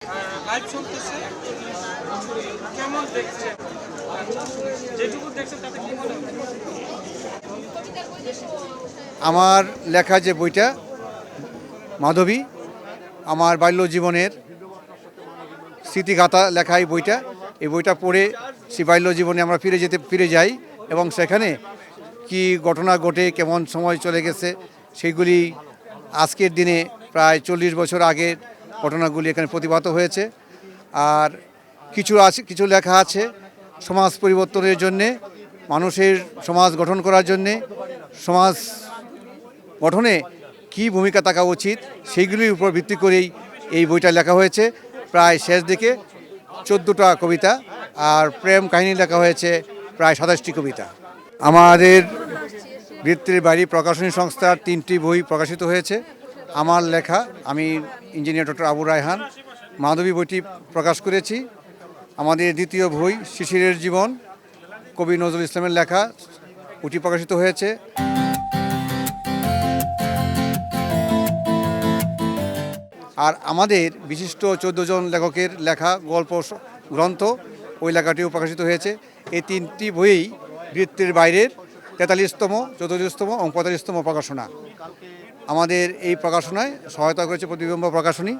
Live চলতেছে, কেমন দেখছেন? যেটুকু দেখছেন তাতে কি মনে হয়? আমার লেখা যে বইটা মাধবী, আমার বাল্য জীবনের স্মৃতিগাথা লেখা এই বইটা, এই বইটা পড়ে সেই বাল্য জীবনে আমরা ফিরে যাই এবং সেখানে কি ঘটনা ঘটে, কেমন সময় চলে গেছে সেইগুলি আজকের দিনে প্রায় 40 বছর আগের ঘটনাগুলি এখানে প্রতিভাত হয়েছে। আর কিছু লেখা আছে সমাজ পরিবর্তনের জন্যে, মানুষের সমাজ গঠন করার জন্যে, সমাজ গঠনে কী ভূমিকা থাকা উচিত সেইগুলির উপর ভিত্তি করেই এই বইটা লেখা হয়েছে। প্রায় শেষ দিকে 14টা কবিতা আর প্রেম কাহিনী লেখা হয়েছে প্রায় 27টি কবিতা। আমাদের বৃত্তির বাইরে প্রকাশনী সংস্থার 3টি বই প্রকাশিত হয়েছে আমার লেখা। আমি ইঞ্জিনিয়ার ডক্টর আবু রায়হান মাধবী বইটি প্রকাশ করেছি। আমাদের দ্বিতীয় বই শিশিরের জীবন কবি নজরুল ইসলামের লেখা, ওটি প্রকাশিত হয়েছে। আর আমাদের বিশিষ্ট 14 জন লেখকের লেখা গল্প গ্রন্থ, ওই লেখাটিও প্রকাশিত হয়েছে। এই 3টি বইয়েই বৃত্তির বাইরের 43তম, 44তম এবং 45তম প্রকাশনা। আমাদের এই প্রকাশনায় সহায়তা করেছে প্রতিবিম্ব প্রকাশনী।